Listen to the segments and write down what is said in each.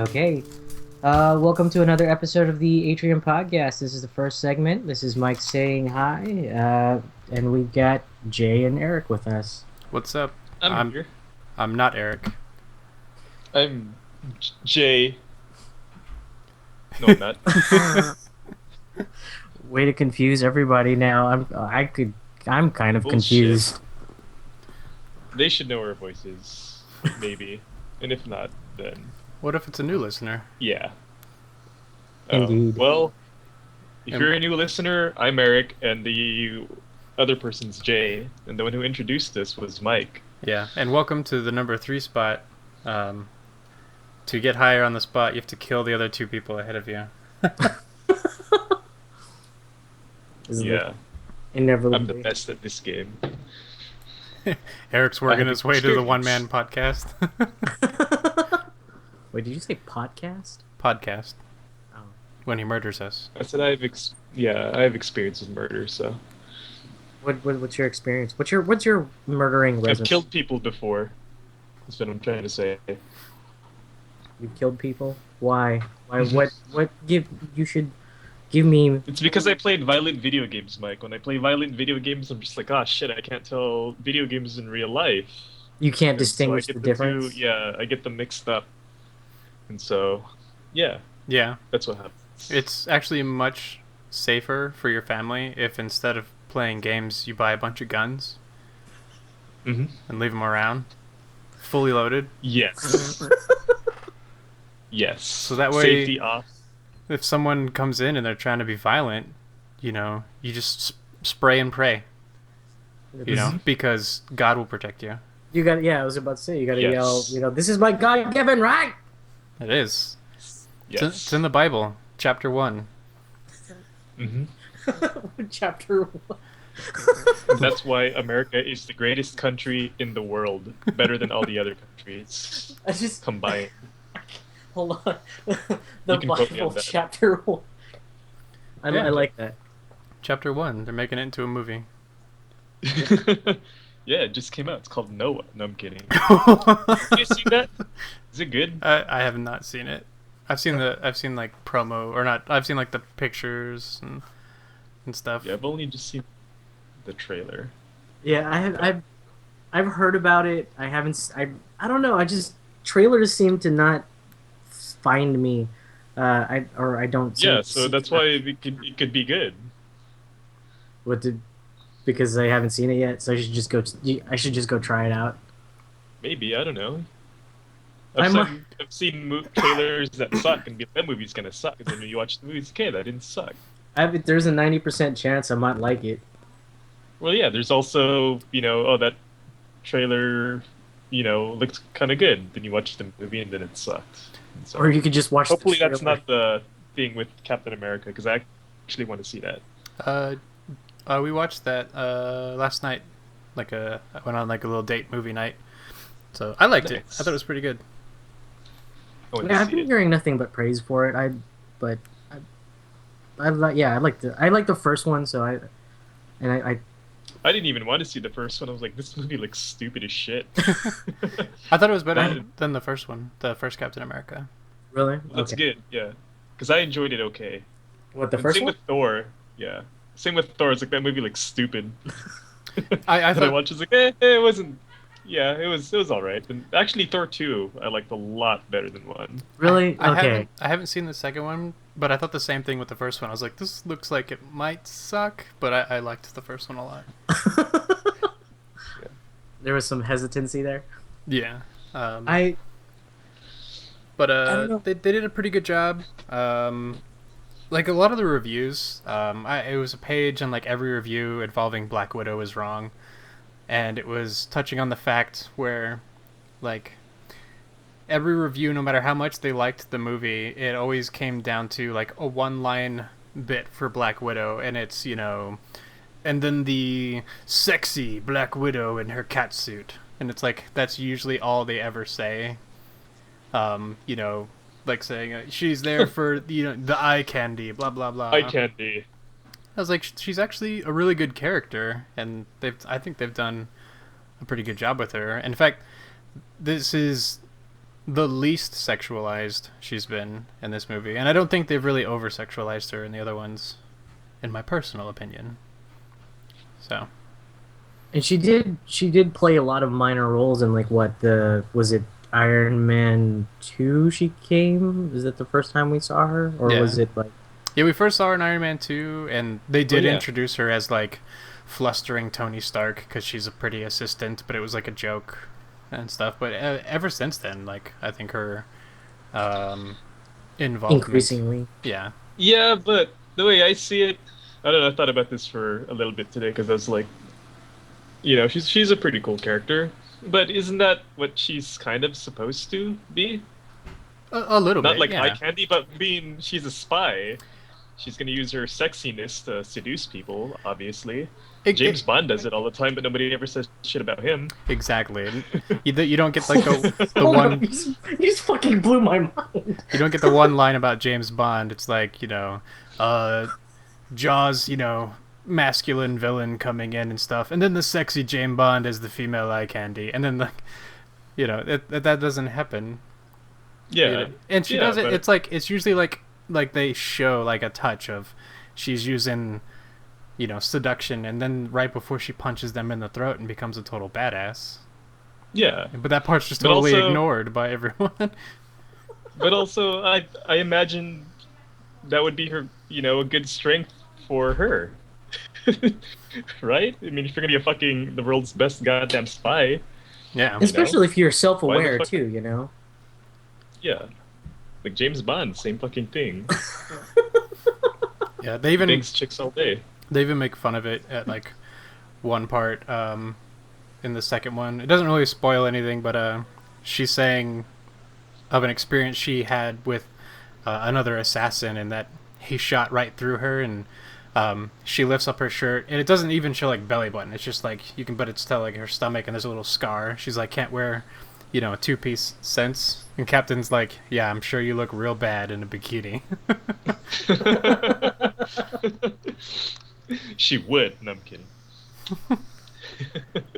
Okay. Welcome to another episode of the Atrium Podcast. This is the first segment. This is Mike saying hi, and we've got Jay and Eric with us. What's up? I'm here. I'm not Eric. I'm Jay. No, I'm not. Way to confuse everybody now. I'm kind of Bullshit. confused. They should know our voices, maybe. And if not, then What if it's a new listener? yeah. Indeed. Well, if you're a new listener, I'm Eric, and the other person's Jay, and the one who introduced us was Mike. Yeah, and welcome to the number 3 spot. To get higher on the spot, you have to kill the other 2 people ahead of you. This is Yeah, inevitably. I'm the best at this game. Eric's I working have his way to the experience. one-man podcast. Wait, did you say podcast? Podcast. Oh. When he murders us. I said I have experience with murder, so What's your experience? What's your murdering I've resume? killed people before. That's what I'm trying to say. You've killed people. Why? Why? What? You should give me. It's because I played violent video games, Mike. When I play violent video games, I'm just like, oh shit, I can't tell video games in real life. You can't And so I distinguish get the two- difference. yeah, I get them mixed up. And so, yeah, Yeah, that's what happens. it's actually much safer for your family if instead of playing games, you buy a bunch of guns hmm and leave them around, fully loaded. Yes. Yes. So that way- Safety off. If someone comes in and they're trying to be violent, you just spray and pray, because God will protect you. You got. Yeah, I was about to say you got to Yes. yell. This is my God-given right. It is. Yes. It's in the Bible, chapter 1. hmm Chapter 1. That's why America is the greatest country in the world, better than all the other countries I just combined. hold on. The You can quote me on Bible, that. chapter 1. Yeah. I like that. Chapter 1. They're making it into a movie. Yeah, it just came out. It's called Noah. No, I'm kidding. You seen that? Is it good? I have not seen it. I've seen like promo or not. I've seen like the pictures and stuff. Yeah, I've only just seen the trailer. Yeah, I've heard about it. I haven't. I don't know. I just trailers seem to not find me. I don't. Yeah, so that's why it could be good. What did? Because I haven't seen it yet, so I should just go. I should just go try it out. Maybe, I don't know. I'm I've seen trailers that suck and be like, that movie's gonna suck. And then when you watch the movie, it's okay, that didn't suck. There's a 90% chance I might like it. Well, yeah, there's also, that trailer, looks kind of good. Then you watch the movie and then it sucked. And so, Or you could just watch. hopefully the that's trailer. not the thing with Captain America, because I actually want to see that. We watched that last night. I went on like a little date movie night. So I liked it. Nice. I thought it was pretty good. I want Yeah, to I've see been it. hearing nothing but praise for it. I like the first one. So I I didn't even want to see the first one. I was like, this movie looks stupid as shit. I thought it was better That- than the first one, the first Captain America. really That's okay. good, yeah. Because I enjoyed it okay. What the And first same one? with Thor, yeah. Same with Thor, it's like that movie looks stupid. I And I thought watched it, it's like, it wasn't. Yeah, it was alright. And actually, Thor 2, I liked a lot better than 1. Really? Okay. I haven't seen the second one, but I thought the same thing with the first one. I was like, this looks like it might suck, but I liked the first one a lot. There was some hesitancy there. Yeah. I But don't know. they did a pretty good job. Like a lot of the reviews, it was a page and like every review involving Black Widow is wrong, and it was touching on the fact where, like, every review, no matter how much they liked the movie, it always came down to like a one-line bit for Black Widow, and it's and then the sexy Black Widow in her cat suit, and it's like that's usually all they ever say. Like saying she's there for the eye candy, blah blah blah. Eye candy. I was like, she's actually a really good character, and I think they've done a pretty good job with her. In fact, this is the least sexualized she's been in this movie, and I don't think they've really over sexualized her in the other ones, in my personal opinion. So. And she did play a lot of minor roles in like what the was it Iron Man 2 she came? Is that the first time we saw her? Or Yeah. was it like Yeah, we first saw her in Iron Man 2, and they did yeah. introduce her as, like, flustering Tony Stark, because she's a pretty assistant, but it was, like, a joke and stuff. But ever since then, like, I think her involvement... increasingly? Yeah. Yeah, but the way I see it, I don't know. I thought about this for a little bit today because I was like, she's a pretty cool character, but isn't that what she's kind of supposed to be? A little Not bit, like yeah. eye candy, but being she's a spy. She's gonna use her sexiness to seduce people, obviously. James Bond does it all the time, but nobody ever says shit about him. Exactly. And you don't get, like, the Oh my, one... you just fucking blew my mind. You don't get the one line about James Bond. It's like, Jaws, masculine villain coming in and stuff, and then the sexy James Bond as the female eye candy, and then, like, that doesn't happen. Yeah, And she yeah, does it. but- It's like it's usually like they show like a touch of she's using, seduction, and then right before she punches them in the throat and becomes a total badass. yeah. But that part's just But totally also- ignored by everyone. But also, I imagine that would be her, a good strength for her. Right? I mean, if you're gonna be a fucking the world's best goddamn spy, Yeah. Especially if you're self-aware Why the fuck- too. yeah. Like James Bond, same fucking thing. Yeah. They even Bigs chicks all day. make fun of it at like one part in the second one. It doesn't really spoil anything, but she's saying of an experience she had with another assassin, and that he shot right through her, and she lifts up her shirt, and it doesn't even show like belly button. It's just like but it's still like her stomach, and there's a little scar. She's like, can't wear, a two-piece sense. And Captain's like, yeah, I'm sure you look real bad in a bikini. She would. No, I'm kidding.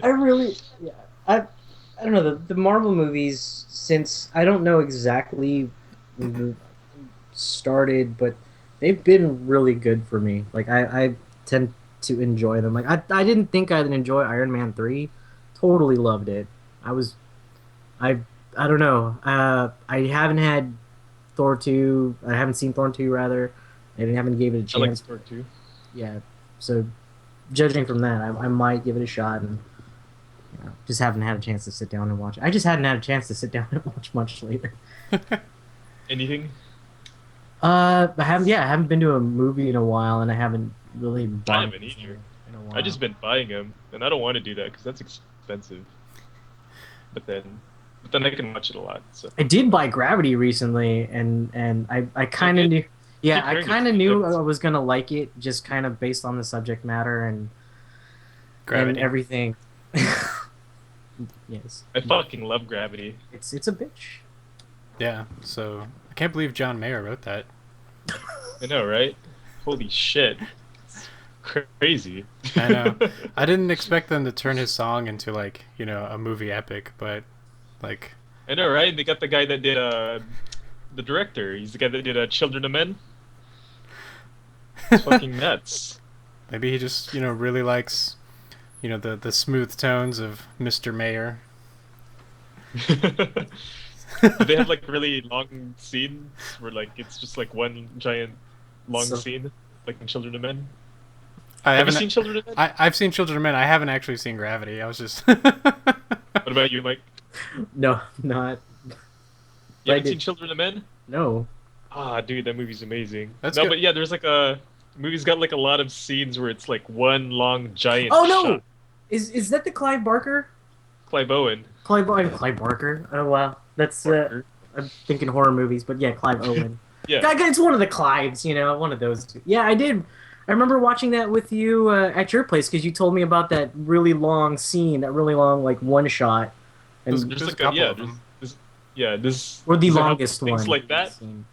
I really, yeah, I don't know the Marvel movies, since I don't know exactly when they started, but they've been really good for me. Like I tend to enjoy them. Like I didn't think I'd enjoy Iron Man 3. Totally loved it. I don't know. I haven't had Thor 2. I haven't seen Thor 2 rather. I haven't gave it a I like chance. Thor too. Yeah. So judging from that, I might give it a shot, and just haven't had a chance to sit down and watch it. I just hadn't had a chance to sit down and watch much later. Anything? I haven't been to a movie in a while, and I haven't really bought I haven't either. in a while. I just been buying them, and I don't want to do that because that's expensive. But then I can watch it a lot. So I did buy Gravity recently, and I kind of Okay. knew. Yeah, Keep I hearing kind of it. knew I was gonna like it, just kind of based on the subject matter and Gravity. everything. Yes, I fucking love Gravity. it's a bitch. Yeah. So I can't believe John Mayer wrote that. I know, right? Holy shit. It's crazy. I know. I didn't expect them to turn his song into like a movie epic, but like I know, right? They got the guy that did the director. He's the guy that did Children of Men. It's fucking nuts. maybe he just really likes the smooth tones of Mr. Mayer. They have like really long scenes where like it's just like one giant long So- scene, like in Children of Men. I Have you haven't. seen Children of Men? I've seen Children of Men. I haven't actually seen Gravity. I was just. What about you, Mike? No, not You I haven't did. seen Children of Men? no. Ah, dude, that movie's amazing. That's no, good. but yeah, there's like the movie's got like a lot of scenes where it's like one long giant. Oh no, shot. is that the Clive Barker? Clive Owen. Clive Barker. Oh wow, that's I'm thinking horror movies, but yeah, Clive Owen. Yeah. It's one of the Clives, one of those two. Yeah, I did. I remember watching that with you at your place because you told me about that really long scene, that really long like one shot, and There's There's a like couple yeah, of them. this or the does it have longest things one. like that. Scene.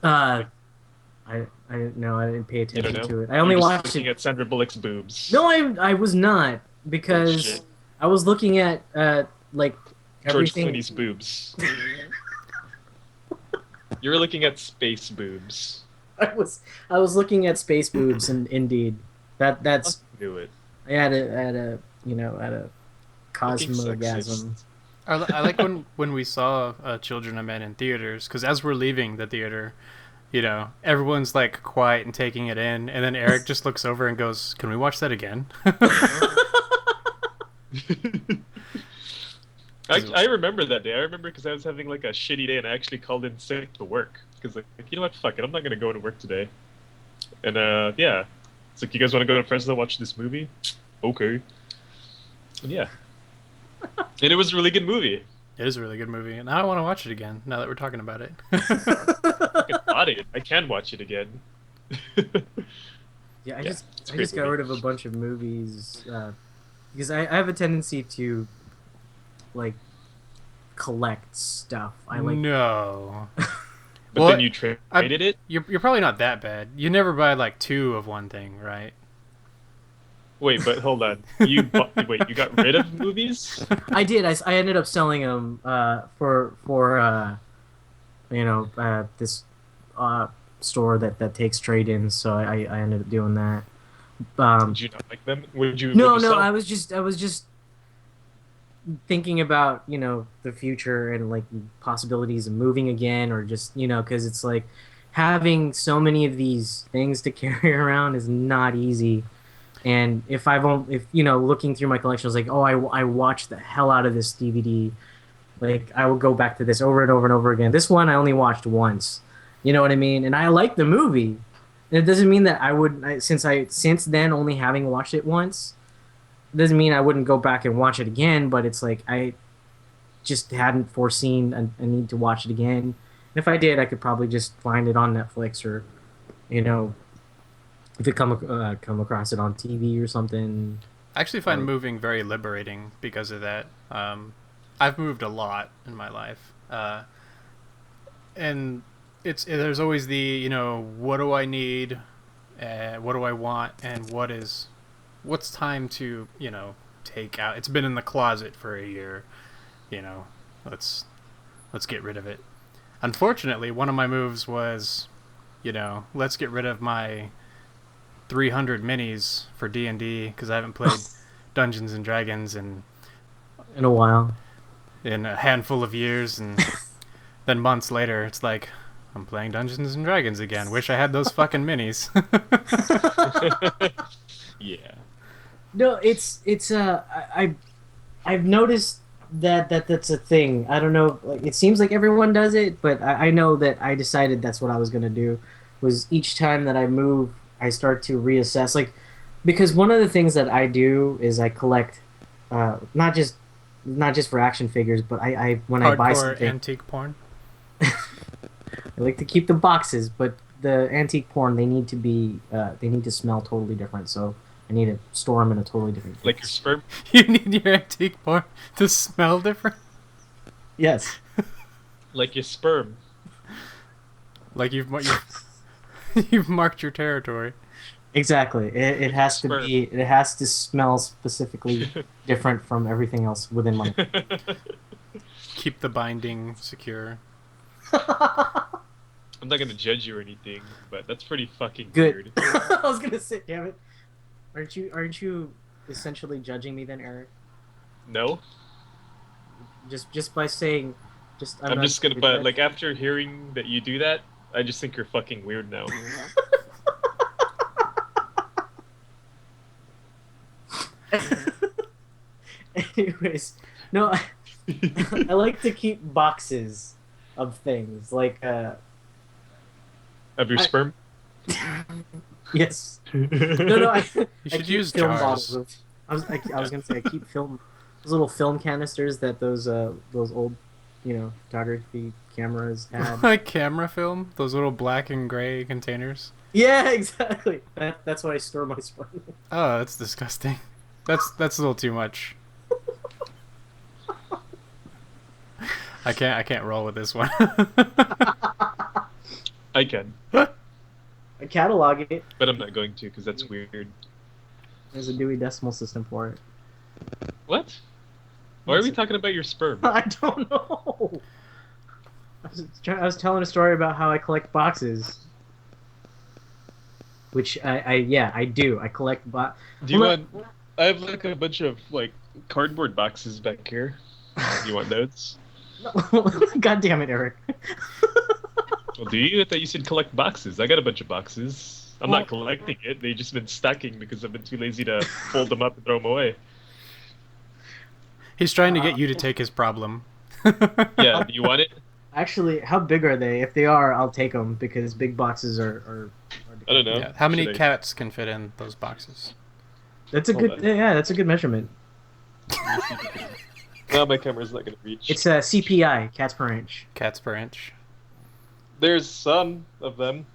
I didn't pay You attention don't know? to it. I only You're just watched looking it. at Sandra Bullock's boobs. No, I was not, because Shit. I was looking at like George everything. Clooney's boobs. You're looking at space boobs. I was looking at space boobs, and indeed, that's Do it. I had a at a Fucking cosmogasm. sexist. I like when we saw Children of Men in theaters, because as we're leaving the theater, everyone's like quiet and taking it in, and then Eric just looks over and goes, "Can we watch that again?" I remember that day. I remember because I was having like a shitty day and I actually called in sick to work because like you know what, fuck it, I'm not gonna go to work today. And yeah, it's like, you guys want to go to Fresno watch this movie? Okay. And yeah, and it was a really good movie. It is a really good movie, and now I want to watch it again. Now that we're talking about it. I bought it. I can watch it again. Yeah, I Yeah, just it's a I great just got movie. rid of a bunch of movies because I have a tendency to like collect stuff. I like No. But Well, then you traded it. You're probably not that bad. You never buy like two of one thing, right? Wait, but hold on. Wait, you got rid of movies? I did. I ended up selling them for this store that takes trade-ins. So I ended up doing that. Did you not like them? Would you? No, would you no. sell? I was just thinking about the future and like possibilities of moving again, or just because it's like having so many of these things to carry around is not easy. And if looking through my collection, I was like, oh, I watched the hell out of this DVD. Like, I will go back to this over and over and over again. This one I only watched once. You know what I mean? And I like the movie. And it doesn't mean that since then only having watched it once, doesn't mean I wouldn't go back and watch it again. But it's like I just hadn't foreseen a need to watch it again. And if I did, I could probably just find it on Netflix, or if it come across it on TV or something. I actually find moving very liberating because of that. I've moved a lot in my life, and there's always the what do I need, what do I want, and what's time to take out. It's been in the closet for a year, let's get rid of it. Unfortunately, one of my moves was, let's get rid of my 300 minis for D&D because I haven't played Dungeons and Dragons in In a while. a handful of years, and then months later it's like, I'm playing Dungeons and Dragons again. Wish I had those fucking minis. Yeah. No, I've noticed that's a thing. I don't know. Like, it seems like everyone does it, but I know that I decided that's what I was gonna do. Was each time that I move, I start to reassess. Like, because one of the things that I do is I collect, not just for action figures, but when I buy Hardcore something, antique porn. I like to keep the boxes, but the antique porn, they need to smell totally different. So I need to store them in a totally different Like your place. sperm. You need your antique porn to smell different. Yes. Like your sperm. Like you've you've marked your territory. Exactly. It has to Sperm. be. It has to smell specifically different from everything else within my. Keep the binding secure. I'm not gonna judge you or anything, but that's pretty fucking Good. weird. I was gonna say, damn it. Aren't you essentially judging me then, Eric? No, Just by saying, I'm not just gonna. your But judge. like after hearing that you do that, I just think you're fucking weird now. Anyways, no, I like to keep boxes of things like Of your I- sperm. yes. No, I You I should keep use film jars. bottles of. I was gonna say I keep those little film canisters that those old photography cameras had. Like camera film, those little black and gray containers. Yeah, exactly. That's why I store my sperm. Oh, that's disgusting. That's a little too much. I can't roll with this one. I can, I catalog it. but I'm not going to because that's weird. There's a Dewey Decimal System for it. What? Why are we talking about your sperm? I don't know. I was telling a story about how I collect boxes. Which I do. I collect Do you want? I have like a bunch of like cardboard boxes back here. You want those? God damn it, Eric. Well, do you? I thought you said collect boxes. I got a bunch of boxes. I'm not collecting it. They've just been stacking because I've been too lazy to fold them up and throw them away. He's trying to get you to take his problem. Yeah, do you want it? Actually, how big are they? If they are, I'll take them because big boxes are I don't know. Yeah. How many Should I- cats can fit in those boxes? That's a Hold good. Yeah, that's a good measurement. Now my camera's not gonna reach. It's a CPI, cats per inch. Cats per inch. There's some of them.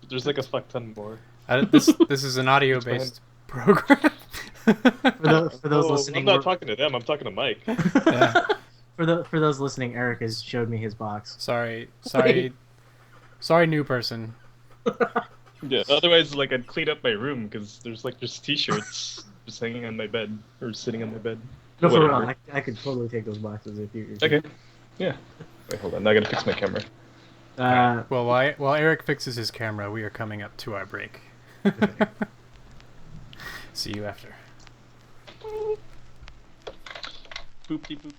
There's like a fuck ton more. This is an audio-based program. For those Oh, listening, I'm not talking to them. I'm talking to Mike. Yeah. for those listening, Eric has showed me his box. Sorry, new person. Yeah. Otherwise, like I'd clean up my room because there's like just t-shirts just hanging on my bed or sitting on my bed. No, for Whatever. real, I could totally take those boxes if you. Okay. Yeah. Wait, hold on. I gotta fix my camera. Well, while Eric fixes his camera, we are coming up to our break. See you after. Boop de boop.